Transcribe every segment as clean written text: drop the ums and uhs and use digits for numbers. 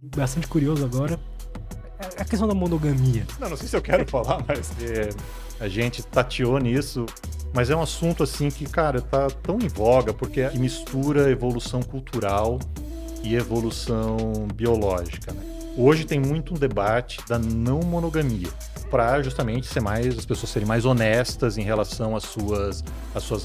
bastante curioso agora é a questão da monogamia. Não sei se eu quero falar, mas a gente tateou nisso. Mas é um assunto assim que, cara, tá tão em voga porque mistura evolução cultural e evolução biológica, né? Hoje tem muito um debate da não monogamia, para justamente as pessoas serem mais honestas em relação às suas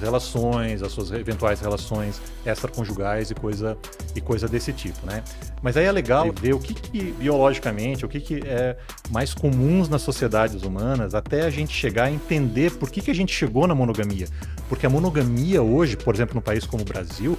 relações, às suas eventuais relações extraconjugais e coisa desse tipo, né? Mas aí é legal ver o que biologicamente, o que é mais comuns nas sociedades humanas, até a gente chegar a entender por que a gente chegou na monogamia. Porque a monogamia hoje, por exemplo, num país como o Brasil,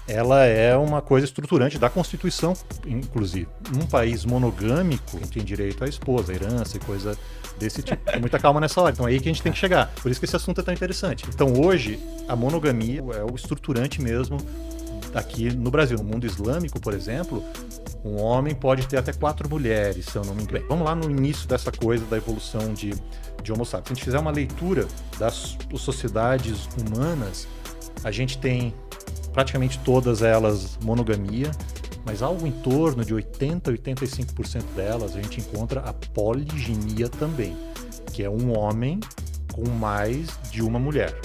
ela é uma coisa estruturante da Constituição, inclusive. Num país monogâmico, quem tem direito à esposa, à herança e coisa desse tipo. Tem muita calma nessa hora. Então é aí que a gente tem que chegar. Por isso que esse assunto é tão interessante. Então hoje, a monogamia é o estruturante mesmo aqui no Brasil. No mundo islâmico, por exemplo, um homem pode ter até 4 mulheres, se eu não me engano. Vamos lá no início dessa coisa da evolução de Homo sapiens. Se a gente fizer uma leitura das sociedades humanas, a gente tem praticamente todas elas monogamia, mas algo em torno de 80% a 85% delas a gente encontra a poliginia também, que é um homem com mais de uma mulher.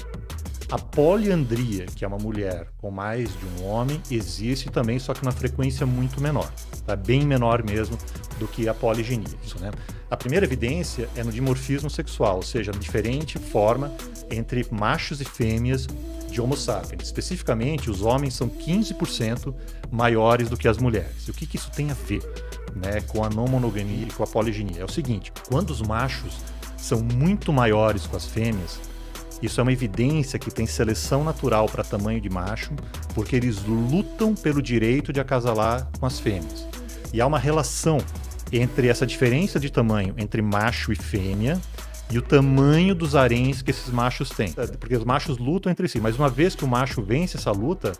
A poliandria, que é uma mulher com mais de um homem, existe também, só que numa frequência muito menor, tá? Bem menor mesmo do que a poliginia. Isso, né? A primeira evidência é no dimorfismo sexual, ou seja, a diferente forma entre machos e fêmeas de Homo sapiens. Especificamente, os homens são 15% maiores do que as mulheres. E o que isso tem a ver, né, com a não monogamia e com a poliginia? É o seguinte: quando os machos são muito maiores que as fêmeas, isso é uma evidência que tem seleção natural para tamanho de macho, porque eles lutam pelo direito de acasalar com as fêmeas. E há uma relação entre essa diferença de tamanho entre macho e fêmea e o tamanho dos haréns que esses machos têm. Porque os machos lutam entre si, mas uma vez que o macho vence essa luta,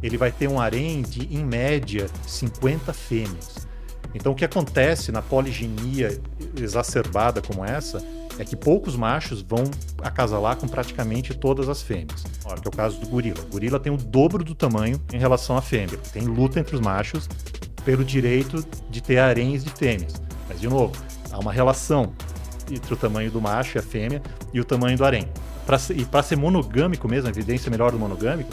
ele vai ter um harém de, em média, 50 fêmeas. Então o que acontece na poliginia exacerbada como essa é que poucos machos vão acasalar com praticamente todas as fêmeas. Olha, que é o caso do gorila. O gorila tem o dobro do tamanho em relação à fêmea. Tem luta entre os machos pelo direito de ter haréns de fêmeas. Mas, de novo, há uma relação entre o tamanho do macho e a fêmea e o tamanho do harém. E para ser monogâmico mesmo, a evidência melhor do monogâmico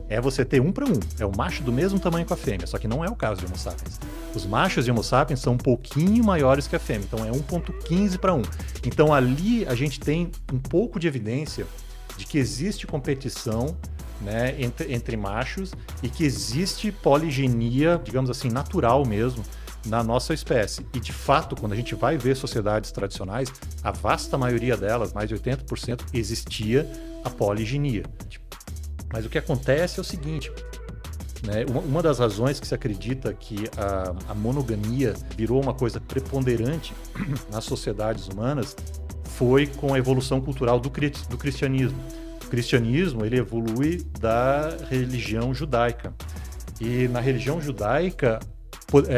é você ter 1 para 1. É o macho do mesmo tamanho com a fêmea, só que não é o caso de Homo sapiens. Os machos de Homo sapiens são um pouquinho maiores que a fêmea, então é 1,15 para 1. Então ali a gente tem um pouco de evidência de que existe competição, né, entre machos e que existe poliginia, digamos assim, natural mesmo, na nossa espécie. E, de fato, quando a gente vai ver sociedades tradicionais, a vasta maioria delas, mais de 80%, existia a poliginia. Mas o que acontece é o seguinte, né? Uma das razões que se acredita que a monogamia virou uma coisa preponderante nas sociedades humanas foi com a evolução cultural do cristianismo. O cristianismo, ele evolui da religião judaica. E na religião judaica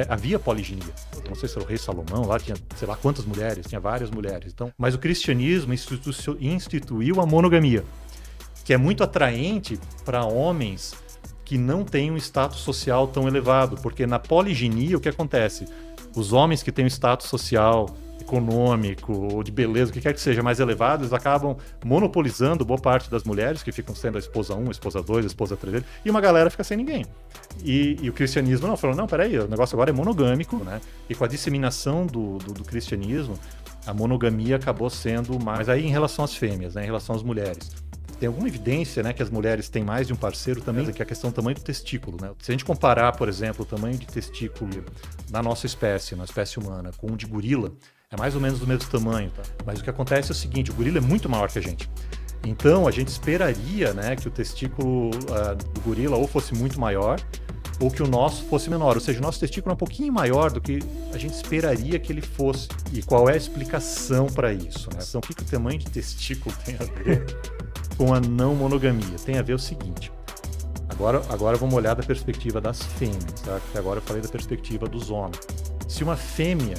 havia poliginia. Não sei se era o rei Salomão, lá tinha sei lá quantas mulheres, tinha várias mulheres. Então, mas o cristianismo instituiu a monogamia, que é muito atraente para homens que não têm um status social tão elevado, porque na poliginia o que acontece? Os homens que têm um status social, econômico ou de beleza, o que quer que seja mais elevado, eles acabam monopolizando boa parte das mulheres que ficam sendo a esposa 1, a esposa 2, a esposa 3 dele, e uma galera fica sem ninguém. E o cristianismo não, falou, não, peraí, o negócio agora é monogâmico, né? E com a disseminação do cristianismo, a monogamia acabou sendo mais... Mas aí em relação às fêmeas, né, em relação às mulheres, tem alguma evidência, né, que as mulheres têm mais de um parceiro também, que é a questão do tamanho do testículo, né? Se a gente comparar, por exemplo, o tamanho de testículo na nossa espécie, na espécie humana, com o de gorila, é mais ou menos do mesmo tamanho, tá? Mas o que acontece é o seguinte, o gorila é muito maior que a gente. Então, a gente esperaria, né, que o testículo do gorila ou fosse muito maior, ou que o nosso fosse menor. Ou seja, o nosso testículo é um pouquinho maior do que a gente esperaria que ele fosse. E qual é a explicação para isso, né? Então, o que o tamanho de testículo tem a ver com a não monogamia? Tem a ver o seguinte. Agora vamos olhar da perspectiva das fêmeas, tá? Porque agora eu falei da perspectiva dos homens. Se uma fêmea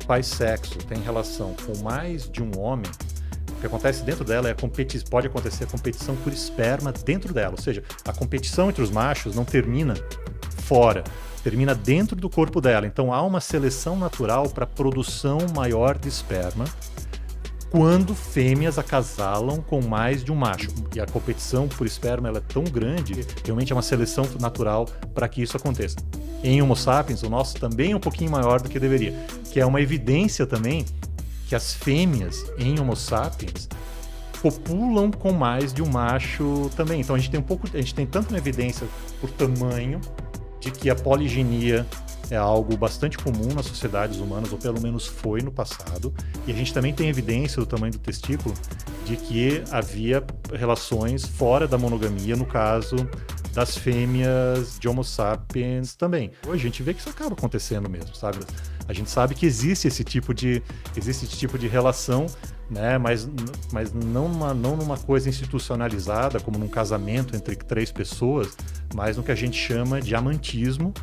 faz sexo, tem relação com mais de um homem, o que acontece dentro dela pode acontecer a competição por esperma dentro dela. Ou seja, a competição entre os machos não termina fora, termina dentro do corpo dela. Então há uma seleção natural para produção maior de esperma quando fêmeas acasalam com mais de um macho. E a competição por esperma ela é tão grande, que realmente é uma seleção natural para que isso aconteça. Em Homo sapiens, o nosso também é um pouquinho maior do que deveria, que é uma evidência também que as fêmeas em Homo sapiens copulam com mais de um macho também. Então a gente tem tanto uma evidência por tamanho de que a poligenia é algo bastante comum nas sociedades humanas, ou pelo menos foi no passado. E a gente também tem evidência do tamanho do testículo de que havia relações fora da monogamia, no caso das fêmeas de Homo sapiens também. Hoje a gente vê que isso acaba acontecendo mesmo, sabe? A gente sabe que existe esse tipo de relação, né? Mas não numa coisa institucionalizada, como num casamento entre 3 pessoas, mas no que a gente chama de amantismo,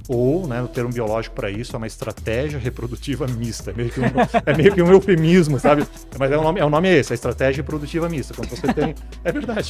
ou, né, no termo biológico para isso, é uma estratégia reprodutiva mista. É meio que um eufemismo, sabe? Mas o nome é esse, a estratégia reprodutiva mista. Quando você tem... É verdade.